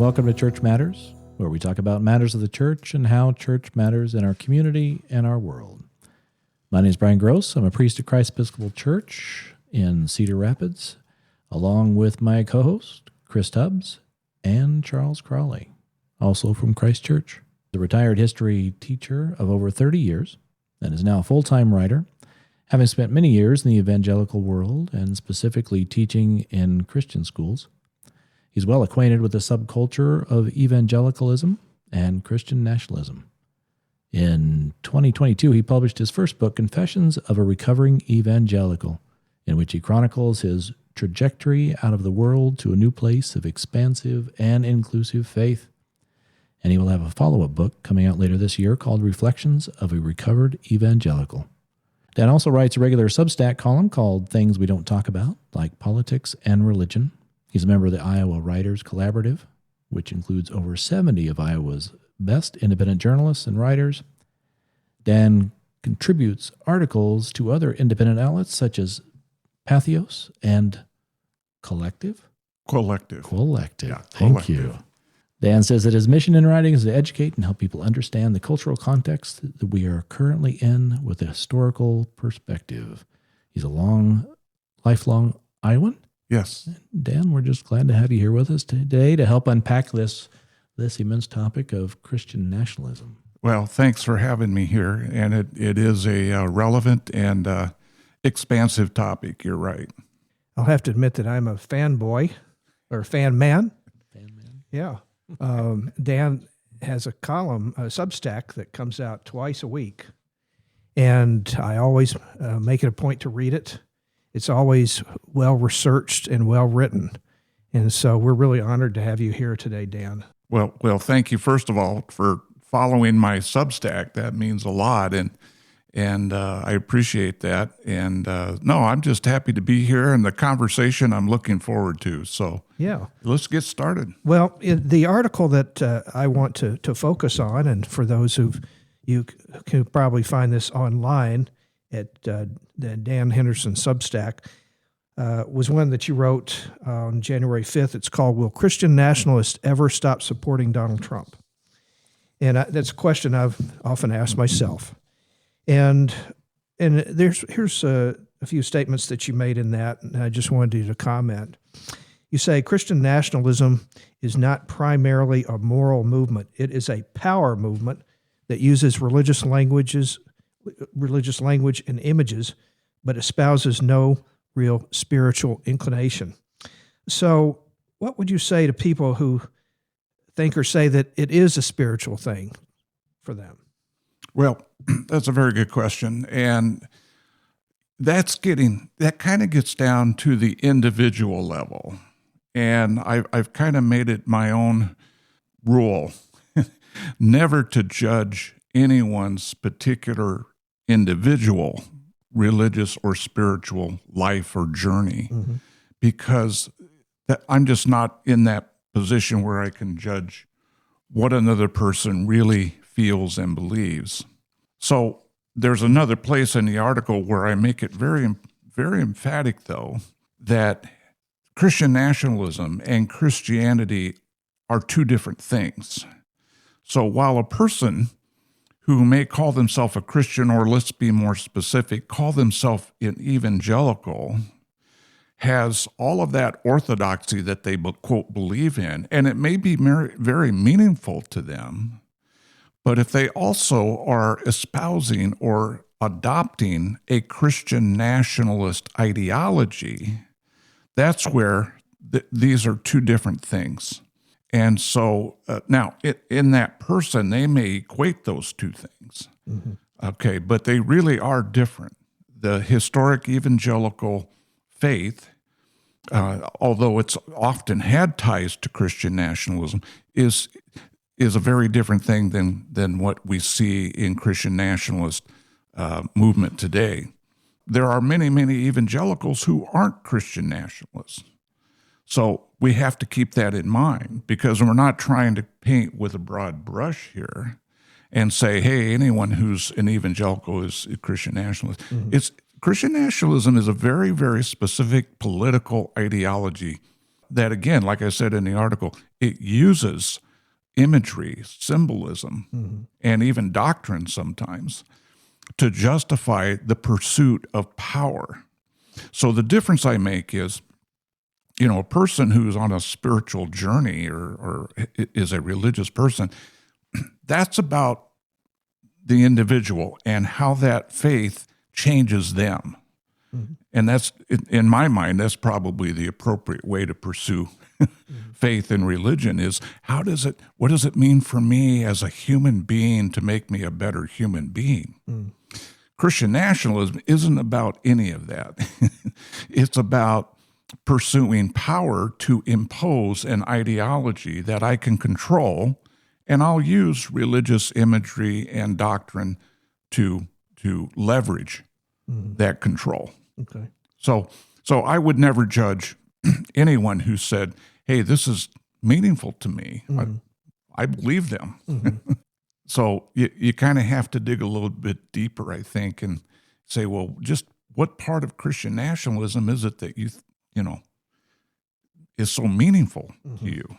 welcome to Church Matters, where we talk about matters of the church and how church matters in our community and our world. My name is Brian Gross. I'm a priest at Christ Episcopal Church in Cedar Rapids, along with my co-host, Chris Tubbs, and Charles Crawley, also from Christ Church. The retired history teacher of over 30 years and is now a full-time writer, having spent many years in the evangelical world and specifically teaching in Christian schools. He's well acquainted with the subculture of evangelicalism and Christian nationalism. In 2022, he published his first book, Confessions of a Recovering Evangelical, in which he chronicles his trajectory out of the world to a new place of expansive and inclusive faith. And he will have a follow-up book coming out later this year called Reflections of a Recovered Evangelical. Dan also writes a regular Substack column called Things We Don't Talk About, like politics and religion. He's a member of the Iowa Writers Collaborative, which includes over 70 of Iowa's best independent journalists and writers. Dan contributes articles to other independent outlets such as Patheos and Collective. Yeah, Thank you. Dan says that his mission in writing is to educate and help people understand the cultural context that we are currently in with a historical perspective. He's a lifelong Iowan. Yes. Dan, we're just glad to have you here with us today to help unpack this immense topic of Christian nationalism. Well, thanks for having me here. And it is a relevant and expansive topic. You're right. I'll have to admit that I'm a fanboy or fan man. Fan man. Yeah. Dan has a column, a Substack that comes out twice a week. And I always make it a point to read it. It's always well-researched and well-written. And so we're really honored to have you here today, Dan. Well, thank you, first of all, for following my Substack. That means a lot, and I appreciate that. And no, I'm just happy to be here, and the conversation I'm looking forward to. So yeah, let's get started. Well, the article that I want to focus on, and for those you can probably find this online at the Dan Henderson Substack, was one that you wrote on January 5th. It's called, Will Christian Nationalists Ever Stop Supporting Donald Trump? And that's a question I've often asked myself. And here's a few statements that you made in that, and I just wanted you to comment. You say, Christian nationalism is not primarily a moral movement. It is a power movement that uses religious language and images, but espouses no real spiritual inclination. So what would you say to people who think or say that it is a spiritual thing for them? Well, that's a very good question. And that kind of gets down to the individual level. And I've kind of made it my own rule never to judge anyone's particular individual religious or spiritual life or journey, because I'm just not in that position where I can judge what another person really feels and believes. So there's another place in the article where I make it very, very emphatic, though, that Christian nationalism and Christianity are two different things. So while a person who may call themselves a Christian, or let's be more specific, call themselves an evangelical, has all of that orthodoxy that they, quote, believe in, and it may be very, very meaningful to them. But if they also are espousing or adopting a Christian nationalist ideology, that's where these are two different things. And so now in that person, they may equate those two things. Okay, but they really are different. The historic evangelical faith, although it's often had ties to Christian nationalism, is a very different thing than what we see in Christian nationalist movement today. There are many, many evangelicals who aren't Christian nationalists. So we have to keep that in mind, because we're not trying to paint with a broad brush here and say, hey, anyone who's an evangelical is a Christian nationalist. Christian nationalism is a very, very specific political ideology that again, like I said in the article, it uses imagery, symbolism, and even doctrine sometimes to justify the pursuit of power. So the difference I make is, a person who's on a spiritual journey or is a religious person, that's about the individual and how that faith changes them. And that's, in my mind, that's probably the appropriate way to pursue faith in religion is what does it mean for me as a human being to make me a better human being? Christian nationalism isn't about any of that. It's about pursuing power to impose an ideology that I can control, and I'll use religious imagery and doctrine to leverage that control. Okay. So I would never judge anyone who said, hey, this is meaningful to me. I believe them. So you kind of have to dig a little bit deeper, I think, and say, well, just what part of Christian nationalism is it that is so meaningful to you?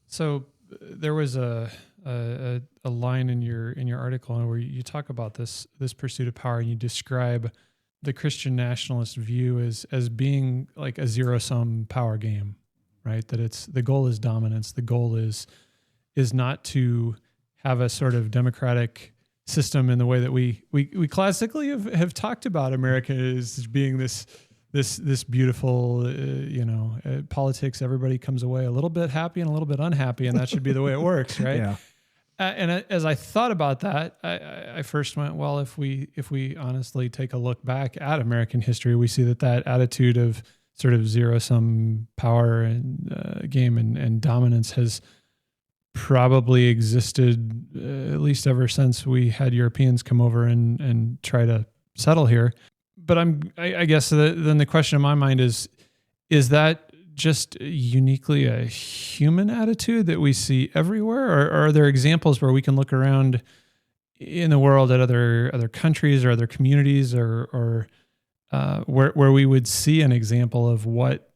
So there was a line in your article where you talk about this pursuit of power, and you describe the Christian nationalist view as being like a zero-sum power game, right? That the goal is dominance. The goal is not to have a sort of democratic system in the way that we classically have talked about America as being this beautiful, politics. Everybody comes away a little bit happy and a little bit unhappy, and that should be the way it works, right? Yeah. And as I thought about that, I first went, well, if we honestly take a look back at American history, we see that attitude of sort of zero-sum power and game and dominance has probably existed at least ever since we had Europeans come over and try to settle here. But I guess then the question in my mind is that just uniquely a human attitude that we see everywhere, or are there examples where we can look around in the world at other countries or other communities, or where we would see an example of what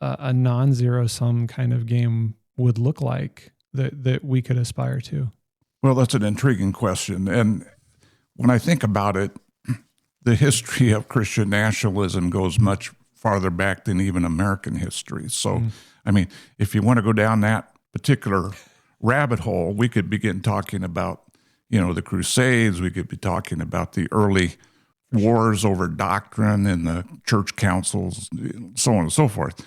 a non-zero sum kind of game would look like that we could aspire to? Well, that's an intriguing question, and when I think about it, the history of Christian nationalism goes much farther back than even American history. So, I mean, if you want to go down that particular rabbit hole, we could begin talking about, the Crusades. We could be talking about the early wars over doctrine and the church councils, so on and so forth.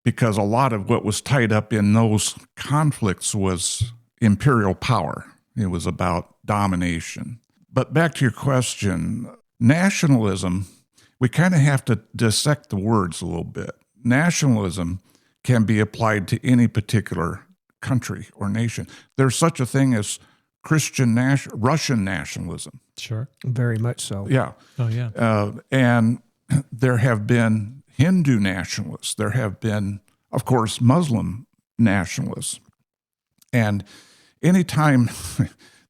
Because a lot of what was tied up in those conflicts was imperial power. It was about domination. But back to your question, nationalism, we kind of have to dissect the words a little bit. Nationalism can be applied to any particular country or nation. There's such a thing as Russian nationalism. Sure. Very much so. Yeah. Oh, yeah. And there have been Hindu nationalists. There have been, of course, Muslim nationalists. And anytime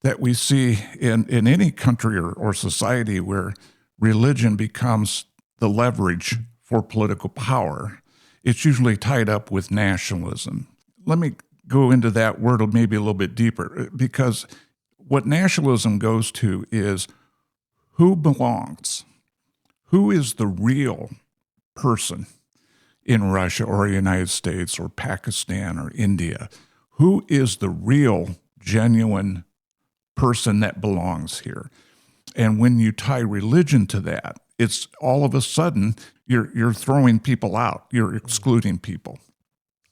that we see in any country or society where religion becomes the leverage for political power, it's usually tied up with nationalism. Let me go into that word maybe a little bit deeper, because what nationalism goes to is who belongs, who is the real person in Russia or the United States or Pakistan or India, who is the real, genuine person that belongs here. And when you tie religion to that, it's all of a sudden you're throwing people out, you're excluding people.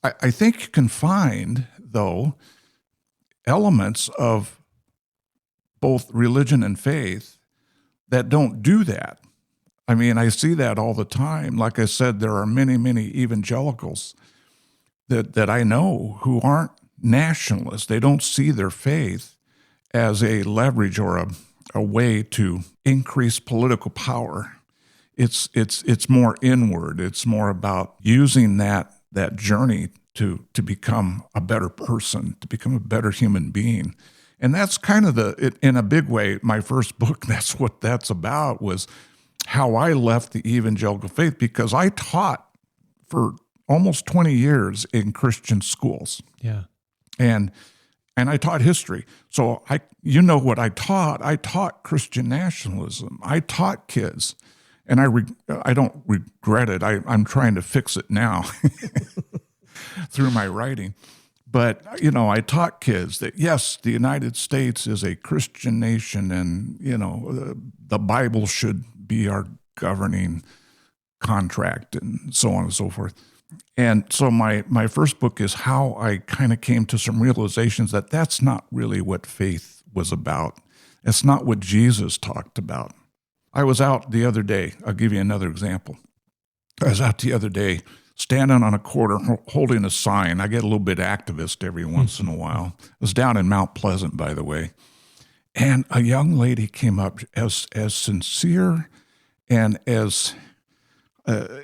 I think you can find, though, elements of both religion and faith that don't do that. I mean, I see that all the time. Like I said, there are many, many evangelicals that I know who aren't nationalists. They don't see their faith as a leverage or a way to increase political power. It's more inward. It's more about using that journey to become a better person, to become a better human being. And that's kind of in a big way, my first book, that's what that's about, was how I left the evangelical faith, because I taught for almost 20 years in Christian schools. Yeah. And I taught history. So what I taught? I taught Christian nationalism. I taught kids. And I don't regret it. I'm trying to fix it now through my writing. But, I taught kids that, yes, the United States is a Christian nation and, the Bible should be our governing contract and so on and so forth. And so my first book is how I kind of came to some realizations that that's not really what faith was about. It's not what Jesus talked about. I was out the other day. I'll give you another example. I was out the other day standing on a corner holding a sign. I get a little bit activist every once in a while. It was down in Mount Pleasant, by the way. And a young lady came up as sincere and as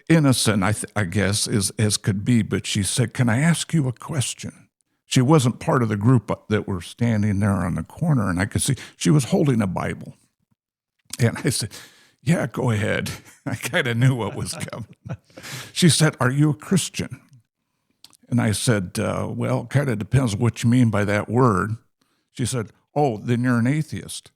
innocent, I guess, as could be. But she said, "Can I ask you a question?" She wasn't part of the group that were standing there on the corner, and I could see she was holding a Bible. And I said, "Yeah, go ahead." I kind of knew what was coming. She said, "Are you a Christian?" And I said, "Well, it kind of depends what you mean by that word." She said, "Oh, then you're an atheist."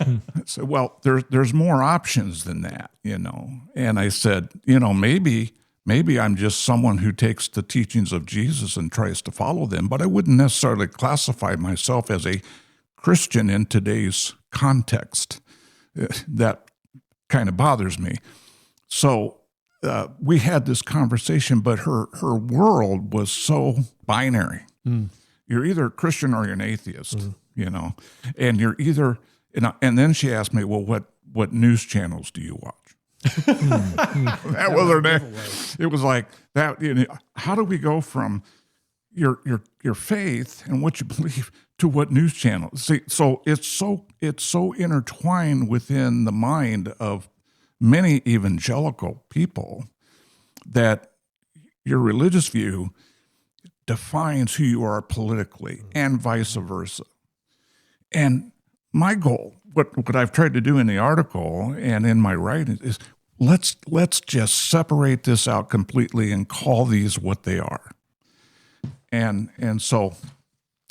I said, "Well, there's more options than that, And I said, maybe I'm just someone who takes the teachings of Jesus and tries to follow them, but I wouldn't necessarily classify myself as a Christian in today's context. That kind of bothers me." So we had this conversation, but her world was so binary. You're either a Christian or you're an atheist, and you're either. And then she asked me, "Well, what news channels do you watch?" That was her name. It was like that. How do we go from your faith and what you believe to what news channel? See, so it's so intertwined within the mind of many evangelical people that your religious view defines who you are politically, and vice versa. And my goal, what I've tried to do in the article and in my writing, is let's just separate this out completely and call these what they are. And so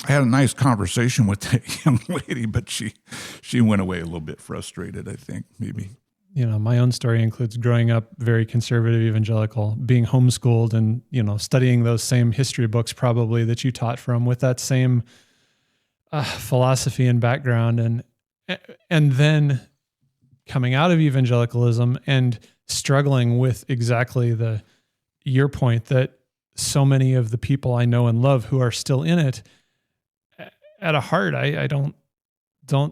I had a nice conversation with that young lady, but she went away a little bit frustrated, I think, maybe. My own story includes growing up very conservative evangelical, being homeschooled and, studying those same history books probably that you taught from with that same philosophy and background. And then coming out of evangelicalism and struggling with exactly your point that so many of the people I know and love who are still in it, at a heart, I don't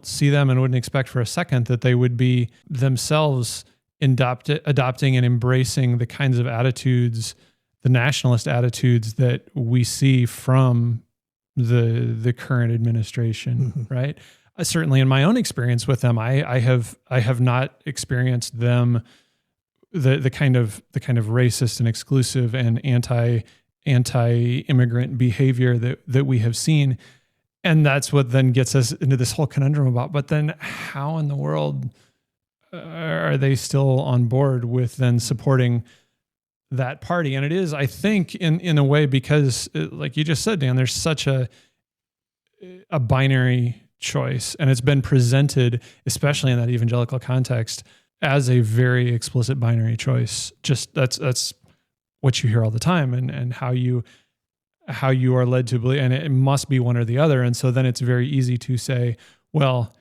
see them and wouldn't expect for a second that they would be themselves adopting and embracing the kinds of attitudes, the nationalist attitudes that we see from the current administration, right? Certainly in my own experience with them, I have not experienced them the kind of racist and exclusive and anti-immigrant behavior that we have seen. And that's what then gets us into this whole conundrum about, but then how in the world are they still on board with then supporting that party? And it is, I think, in a way, because like you just said, Dan, there's such a binary choice, and it's been presented, especially in that evangelical context, as a very explicit binary choice. Just that's what you hear all the time, and how you are led to believe, and it must be one or the other. And so then it's very easy to say, well,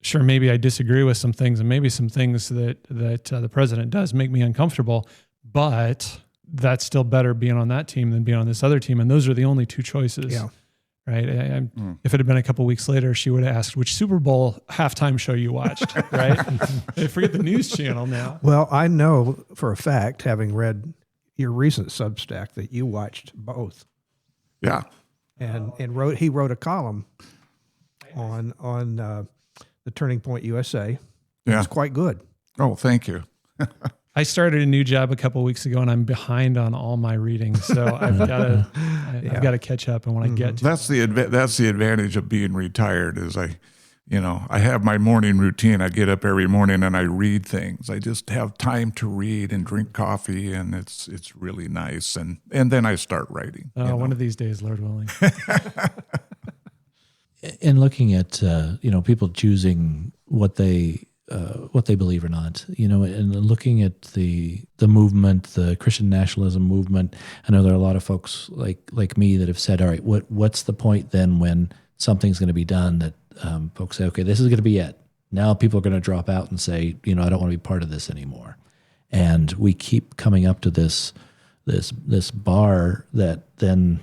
sure, maybe I disagree with some things, and maybe some things that the president does make me uncomfortable, but that's still better being on that team than being on this other team. And those are the only two choices. Yeah. Right. If it had been a couple of weeks later, she would have asked which Super Bowl halftime show you watched. Right. I forget the news channel now. Well, I know for a fact, having read your recent Substack, that you watched both. Yeah. And he wrote a column on the Turning Point USA. It was quite good. Oh, thank you. I started a new job a couple of weeks ago, and I'm behind on all my reading, so I've got to catch up. And when I get to that's the advantage of being retired is I have my morning routine. I get up every morning and I read things. I just have time to read and drink coffee, and it's really nice. And then I start writing. One of these days, Lord willing. In looking at people choosing what they believe or not, and looking at the movement, the Christian nationalism movement, I know there are a lot of folks like me that have said, all right, what's the point then when something's going to be done that folks say, okay, this is going to be it. Now people are going to drop out and say, I don't want to be part of this anymore. And we keep coming up to this bar that then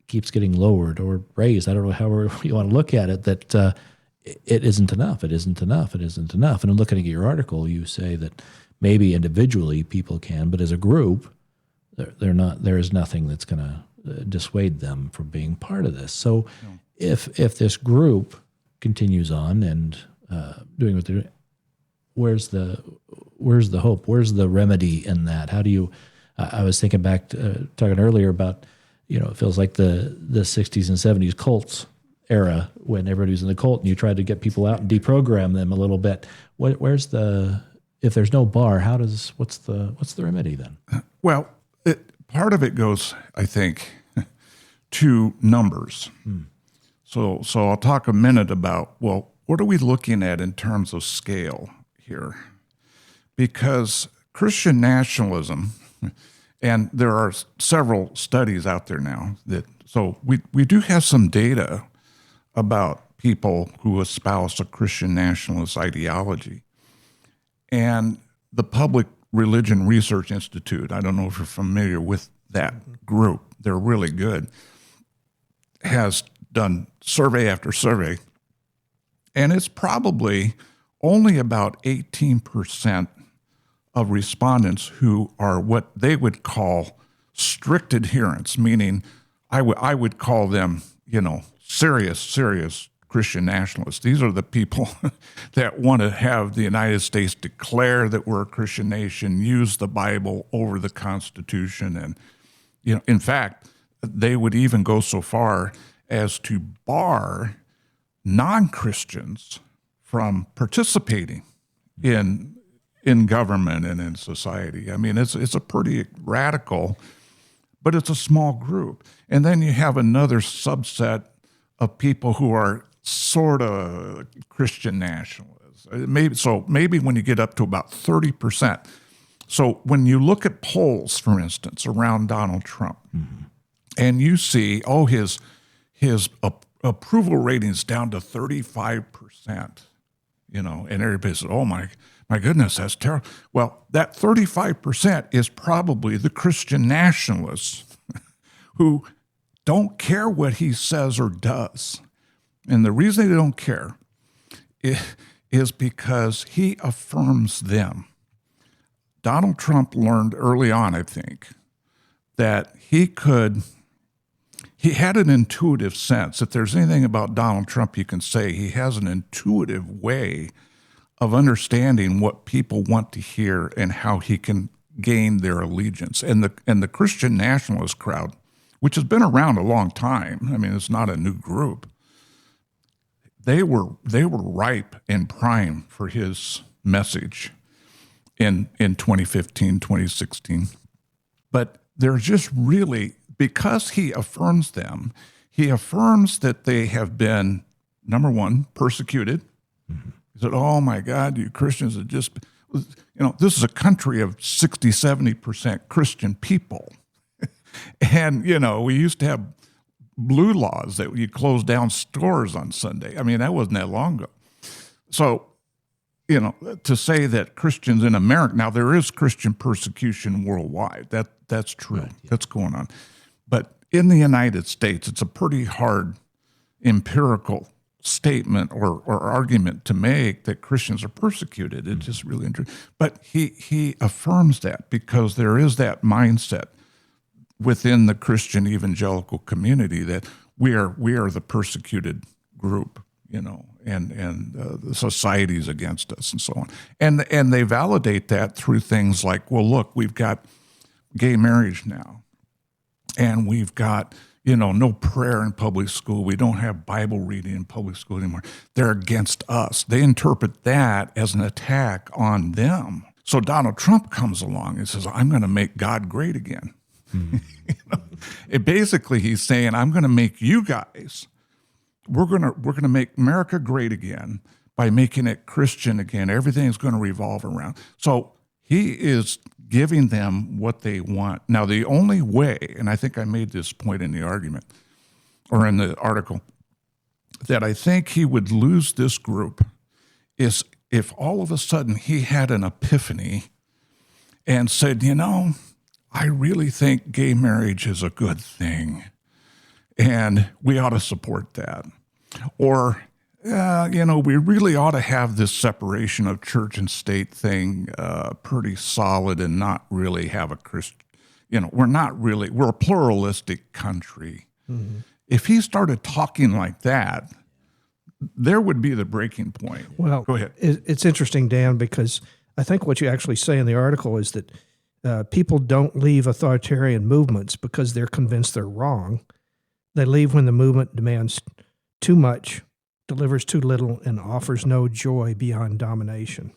keeps getting lowered or raised. I don't know however you want to look at it, that it isn't enough. It isn't enough. It isn't enough. And in looking at your article, you say that maybe individually people can, but as a group, they're not. There is nothing that's going to dissuade them from being part of this. So if this group continues on and doing what they're doing, where's the hope? Where's the remedy in that? How do you? I was thinking back to talking earlier about, it feels like the 60s and 70s cults era when everybody was in the cult and you tried to get people out and deprogram them a little bit. If there's no bar, what's the remedy then? Well, part of it goes, I think, to numbers. So I'll talk a minute about, what are we looking at in terms of scale here? Because Christian nationalism, and there are several studies out there now so we do have some data about people who espouse a Christian nationalist ideology. And the Public Religion Research Institute, I don't know if you're familiar with that group, they're really good, has done survey after survey, and it's probably only about 18% of respondents who are what they would call strict adherents, meaning I would call them, serious Christian nationalists. These are the people that want to have the United States declare that we're a Christian nation, use the Bible over the Constitution, and in fact, they would even go so far as to bar non-Christians from participating in government and in society. I mean, it's a pretty radical, but it's a small group. And then you have another subset of people who are sort of Christian nationalists. Maybe when you get up to about 30%. So when you look at polls, for instance, around Donald Trump, and you see, his approval ratings down to 35%, and everybody says, oh my goodness, that's terrible. Well, that 35% is probably the Christian nationalists who don't care what he says or does. And the reason they don't care is because he affirms them. Donald Trump learned early on, I think, that he had an intuitive sense. If there's anything about Donald Trump you can say, he has an intuitive way of understanding what people want to hear and how he can gain their allegiance. And the Christian nationalist crowd, which has been around a long time, I mean, it's not a new group, they were ripe and prime for his message in 2015, 2016. But they're just really, because he affirms them, he affirms that they have been, number one, persecuted. He said, oh my God, you Christians are just, this is a country of 60, 70% Christian people. And, we used to have blue laws that you close down stores on Sunday. I mean, that wasn't that long ago. So, to say that Christians in America, now there is Christian persecution worldwide. That's true. Right, yeah. That's going on. But in the United States, it's a pretty hard empirical statement or argument to make that Christians are persecuted. It's just really interesting. But he affirms that because there is that mindset within the Christian evangelical community that we are the persecuted group, and the society's against us and so on. And they validate that through things like, well, look, we've got gay marriage now, and we've got, no prayer in public school. We don't have Bible reading in public school anymore. They're against us. They interpret that as an attack on them. So Donald Trump comes along and says, I'm going to make God great again. Basically, he's saying, I'm going to make you guys, we're going to make America great again by making it Christian again. Everything's going to revolve around. So he is giving them what they want. Now, the only way, and I think I made this point in the argument or in the article, that I think he would lose this group is if all of a sudden he had an epiphany and said, I really think gay marriage is a good thing and we ought to support that. Or, we really ought to have this separation of church and state thing pretty solid and not really have a Christian, we're a pluralistic country. Mm-hmm. If he started talking like that, there would be the breaking point. Well, go ahead. It's interesting, Dan, because I think what you actually say in the article is that people don't leave authoritarian movements because they're convinced they're wrong. They leave when the movement demands too much, delivers too little, and offers no joy beyond domination.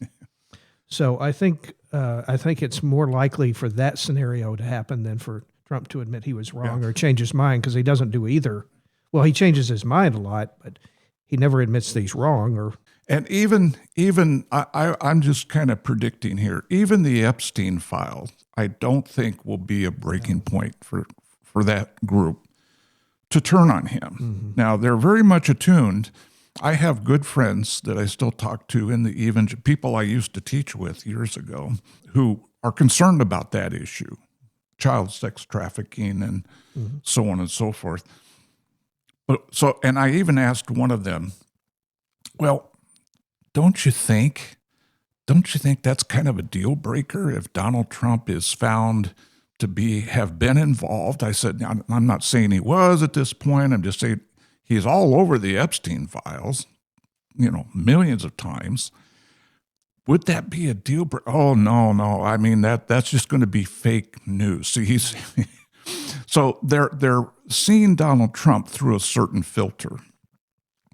So I think it's more likely for that scenario to happen than for Trump to admit he was wrong or change his mind, because he doesn't do either. Well, he changes his mind a lot, but he never admits that he's wrong. And even I'm just kind of predicting here, even the Epstein files, I don't think will be a breaking point for that group to turn on him. Mm-hmm. Now, they're very much attuned. I have good friends that I still talk to in the people I used to teach with years ago who are concerned about that issue, child sex trafficking and so on and so forth. And I even asked one of them, well, don't you think that's kind of a deal breaker if Donald Trump is found to have been involved? I said, I'm not saying he was at this point. I'm just saying he's all over the Epstein files, millions of times. Would that be a deal breaker? Oh, no. I mean, that's just going to be fake news. See, so they're seeing Donald Trump through a certain filter.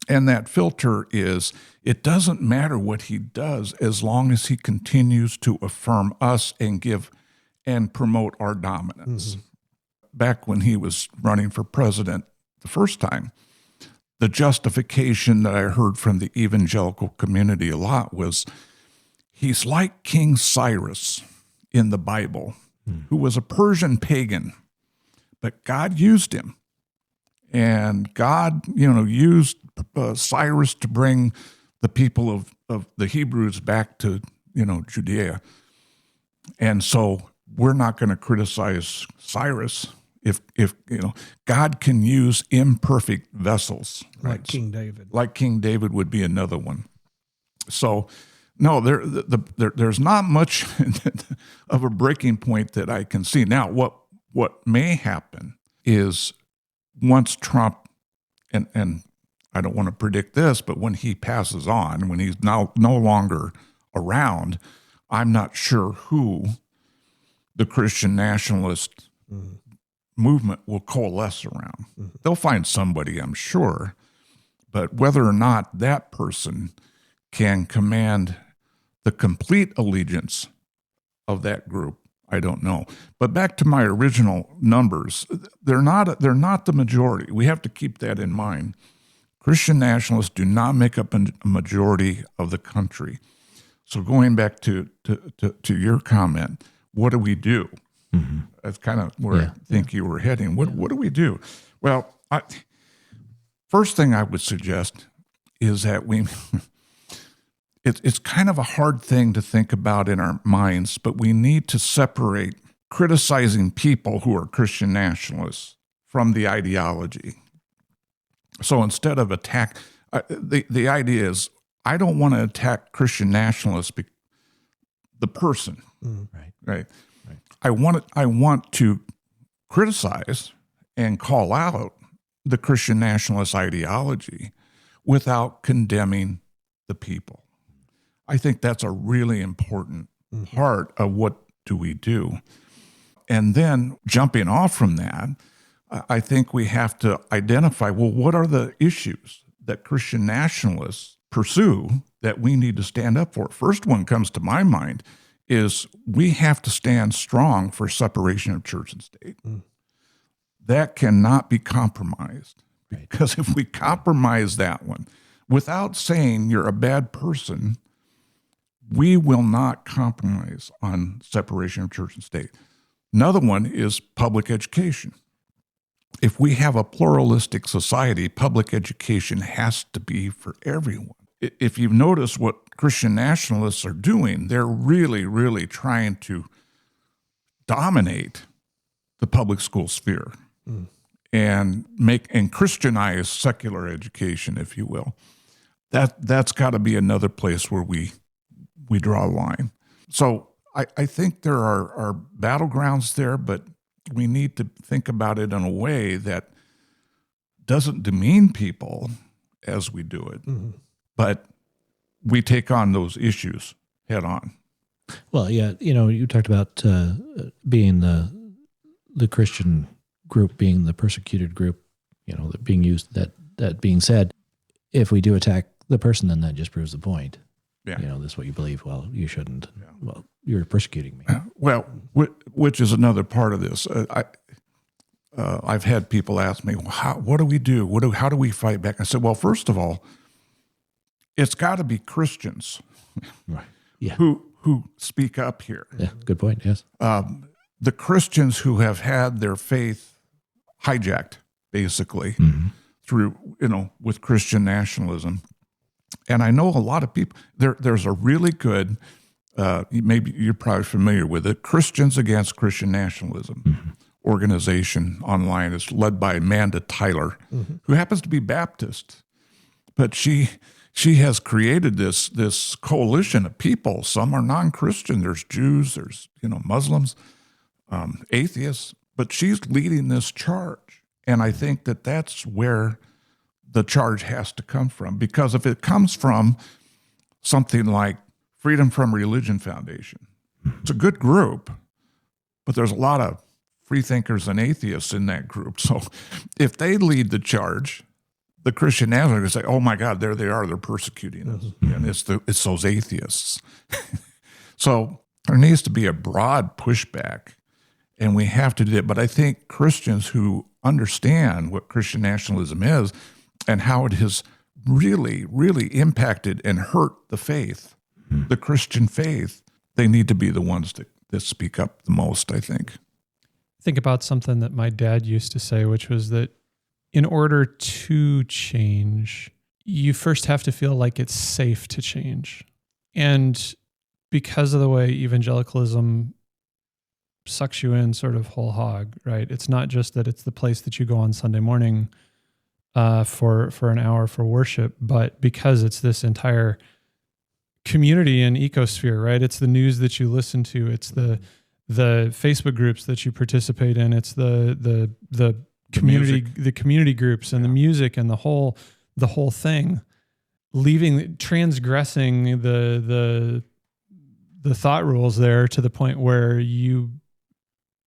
And that filter is, it doesn't matter what he does as long as he continues to affirm us and promote our dominance. Mm-hmm. Back when he was running for president the first time, the justification that I heard from the evangelical community a lot was, he's like King Cyrus in the Bible, who was a Persian pagan, but God used him. And God, used Cyrus to bring the people of the Hebrews back to, Judea. And so we're not going to criticize Cyrus if God can use imperfect vessels. Like King David. Like King David would be another one. So, no, there's not much of a breaking point that I can see. Now, what may happen is once Trump, and I don't want to predict this, but when he passes on, when he's now no longer around, I'm not sure who the Christian nationalist movement will coalesce around. Mm-hmm. They'll find somebody, I'm sure, but whether or not that person can command the complete allegiance of that group, I don't know. But back to my original numbers, they're not the majority. We have to keep that in mind. Christian nationalists do not make up a majority of the country. So going back to your comment, what do we do? Mm-hmm. That's kind of where I think you were heading. What do we do? Well, first thing I would suggest is that it's kind of a hard thing to think about in our minds, but we need to separate criticizing people who are Christian nationalists from the ideology. So instead of attack, the idea is I don't want to attack Christian nationalists, the person, right? I want to criticize and call out the Christian nationalist ideology without condemning the people. I think that's a really important part of what do we do. And then jumping off from that, I think we have to identify, well, what are the issues that Christian nationalists pursue that we need to stand up for? First one comes to my mind is we have to stand strong for separation of church and state. That cannot be compromised, because if we compromise that one without saying you're a bad person, we will not compromise on separation of church and state. Another one is public education. If we have a pluralistic society, public education has to be for everyone. If you've noticed what Christian nationalists are doing, they're really, really trying to dominate the public school sphere and Christianize secular education, if you will. That's got to be another place where we draw a line. So I think there are battlegrounds there, but we need to think about it in a way that doesn't demean people as we do it, but we take on those issues head on. Well, yeah, you talked about being the Christian group being the persecuted group, that being used, that being said, if we do attack the person, then that just proves the point. Yeah. This is what you believe. Well, you shouldn't. Yeah. Well, you're persecuting me. Well, which is another part of this. I've had people ask me, well, what do we do? How do we fight back? I said, well, first of all, it's got to be Christians right. Yeah. who speak up here. Yeah, good point, yes. The Christians who have had their faith hijacked, basically, through, with Christian nationalism. And I know a lot of people, there's a really good, maybe you're probably familiar with it, Christians Against Christian Nationalism organization online. It's led by Amanda Tyler, who happens to be Baptist. But she has created this coalition of people. Some are non-Christian. There's Jews, there's Muslims, atheists. But she's leading this charge. And I think that's where the charge has to come from, because if it comes from something like Freedom from Religion Foundation, it's a good group, but there's a lot of free thinkers and atheists in that group. So if they lead the charge, the Christian nationalists say, oh my God, there they are, they're persecuting us. And it's those atheists. So there needs to be a broad pushback, and we have to do it. But I think Christians who understand what Christian nationalism is and how it has really, really impacted and hurt the faith, the Christian faith, they need to be the ones that speak up the most, I think. Think about something that my dad used to say, which was that in order to change, you first have to feel like it's safe to change. And because of the way evangelicalism sucks you in sort of whole hog, right? It's not just that it's the place that you go on Sunday morning for an hour for worship, but because it's this entire community and ecosphere, right? It's the news that you listen to. It's the Facebook groups that you participate in. It's the community groups and the music and the whole thing. Transgressing the thought rules there to the point where you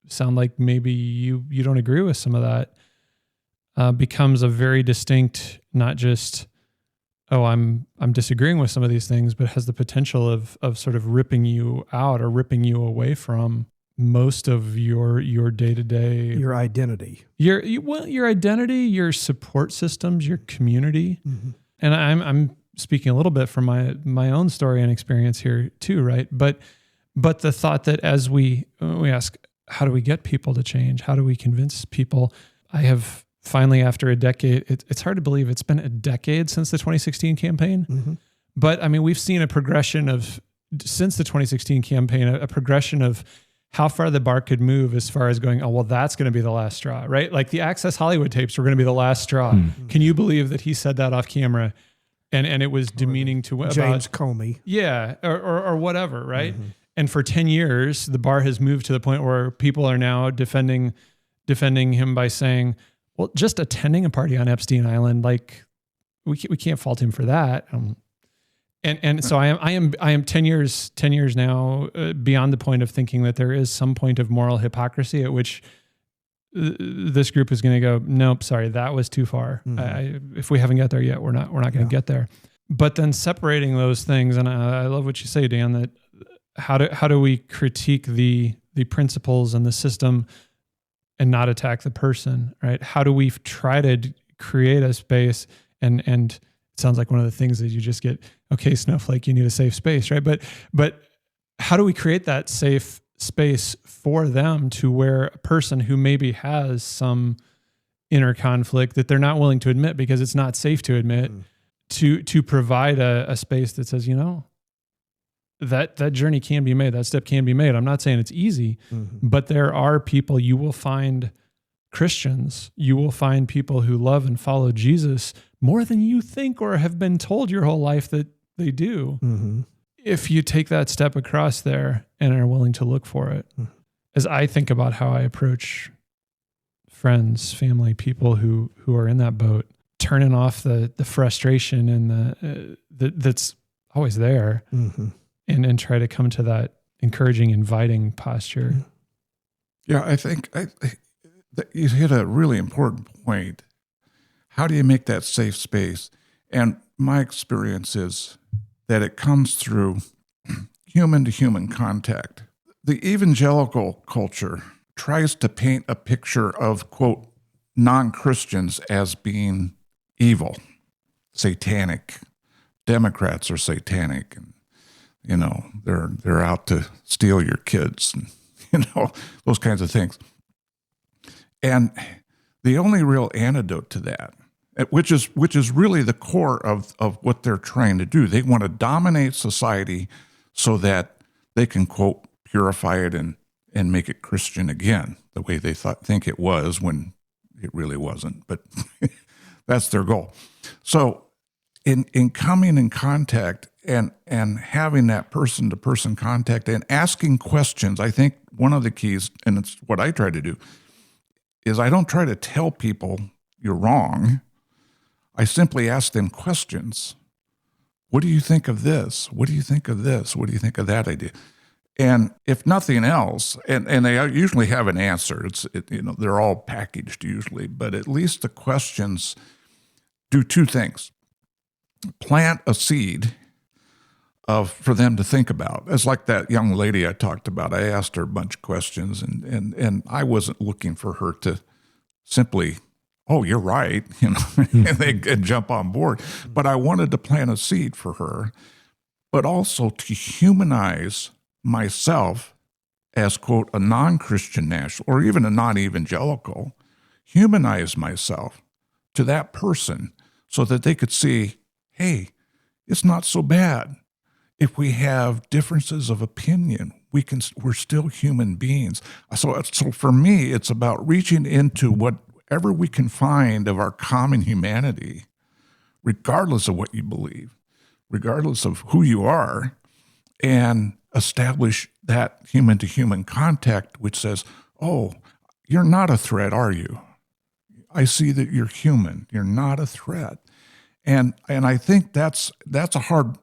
sound like maybe you don't agree with some of that. Becomes a very distinct, not just, I'm disagreeing with some of these things, but has the potential of sort of ripping you out or ripping you away from most of your day-to-day, your identity, your identity, your support systems, your community. And I'm speaking a little bit from my own story and experience here too, right? But the thought that as we ask, how do we get people to change? How do we convince people? I have finally, after a decade, it's hard to believe it's been a decade since the 2016 campaign. But I mean, we've seen a progression since the 2016 campaign, a progression of how far the bar could move as far as going, oh, well, that's going to be the last straw, right? Like the Access Hollywood tapes were going to be the last straw. Can you believe that he said that off camera and it was demeaning to James Comey? Yeah. Or whatever. Right. And for 10 years, the bar has moved to the point where people are now defending him by saying, well, just attending a party on Epstein Island, like we can't fault him for that. And so I am 10 years now beyond the point of thinking that there is some point of moral hypocrisy at which this group is going to go, nope, sorry, that was too far. If we haven't got there yet, we're not going to get there. But then separating those things, and I love what you say, Dan, that how do we critique the principles and the system and not attack the person, right? How do we try to create a space and it sounds like one of the things that you just get, okay, Snowflake, you need a safe space, right? But how do we create that safe space for them to where a person who maybe has some inner conflict that they're not willing to admit because it's not safe to admit, to provide a space that says, that journey can be made, that step can be made. I'm not saying it's easy, but there are people, you will find Christians, you will find people who love and follow Jesus more than you think or have been told your whole life that they do. If you take that step across there and are willing to look for it. As I think about how I approach friends, family, people who are in that boat, turning off the frustration and that's always there, and try to come to that encouraging, inviting posture. Yeah, I think that you hit a really important point. How do you make that safe space? And my experience is that it comes through human-to-human contact. The evangelical culture tries to paint a picture of, quote, non-Christians as being evil, satanic. Democrats are satanic, and they're out to steal your kids, and those kinds of things. And the only real antidote to that, which is really the core of what they're trying to do, they want to dominate society so that they can, quote, purify it and make it Christian again, the way they think it was when it really wasn't. But that's their goal. So in coming in contact and having that person-to-person contact and asking questions, I think one of the keys, and it's what I try to do, is I don't try to tell people you're wrong. I simply ask them questions. What do you think of this? What do you think of this? What do you think of that idea? And if nothing else, and they usually have an answer, they're all packaged usually, but at least the questions do two things. Plant a seed for them to think about. It's like that young lady I talked about. I asked her a bunch of questions, and I wasn't looking for her to simply, oh, you're right, and they jump on board. But I wanted to plant a seed for her, but also to humanize myself as, quote, a non-Christian national or even a non-evangelical, humanize myself to that person so that they could see, hey, it's not so bad. If we have differences of opinion, we're still human beings. So for me, it's about reaching into whatever we can find of our common humanity, regardless of what you believe, regardless of who you are, and establish that human-to-human contact, which says, oh, you're not a threat, are you? I see that you're human. You're not a threat. And I think that's a hard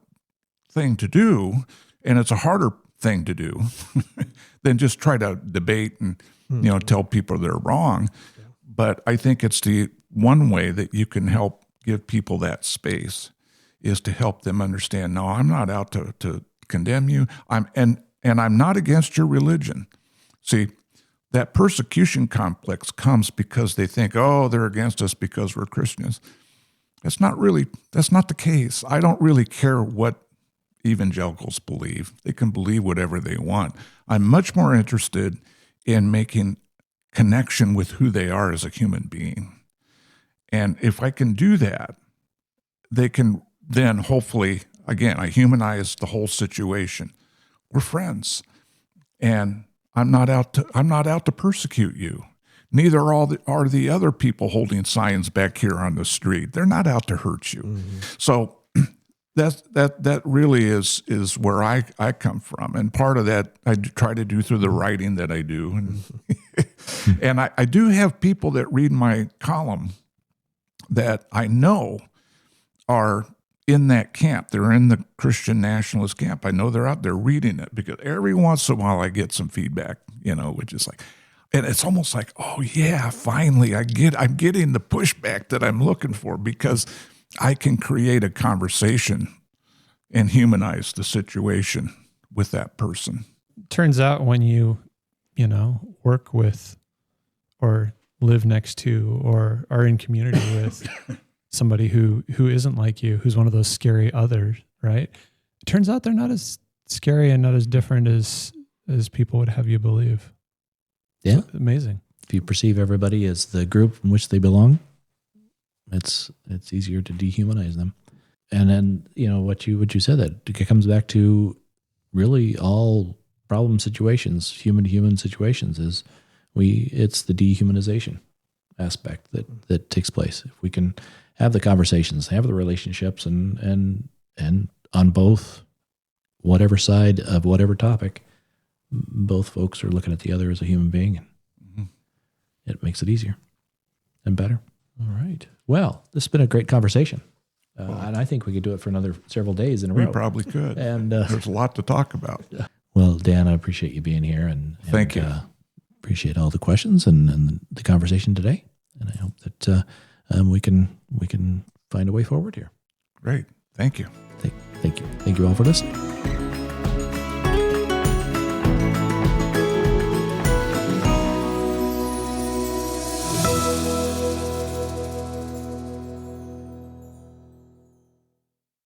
thing to do, and it's a harder thing to do than just try to debate and tell people they're wrong. But I think it's the one way that you can help give people that space is to help them understand, no, I'm not out to condemn you. I'm not against your religion. See, that persecution complex comes because they think, oh, they're against us because we're Christians. That's not the case. I don't really care what evangelicals believe. They can believe whatever they want. I'm much more interested in making connection with who they are as a human being. And if I can do that, they can then hopefully, again, I humanize the whole situation. We're friends, and I'm not out to persecute you. Neither are the other people holding signs back here on the street. They're not out to hurt you. Mm-hmm. So that really is where I come from, and part of that I try to do through the writing that I do, and and I do have people that read my column that I know are in that camp. They're in the Christian Nationalist camp. I know they're out there reading it because every once in a while I get some feedback, which is like, And it's almost like, oh yeah, finally I'm getting the pushback that I'm looking for, because I can create a conversation and humanize the situation with that person. Turns out when you work with or live next to or are in community with somebody who isn't like you, who's one of those scary others, right? It turns out they're not as scary and not as different as people would have you believe. Yeah. It's amazing. If you perceive everybody as the group in which they belong, it's easier to dehumanize them. And then, what you said, that it comes back to really all problem situations, human to human situations, it's the dehumanization aspect that takes place. If we can have the conversations, have the relationships, and on both, whatever side of whatever topic, both folks are looking at the other as a human being, and it makes it easier and better. All right. Well, this has been a great conversation. And I think we could do it for another several days in a row. We probably could. And there's a lot to talk about. Well, Dan, I appreciate you being here, and thank you. Appreciate all the questions and the conversation today. And I hope that we can find a way forward here. Great. Thank you. Thank you. Thank you all for listening.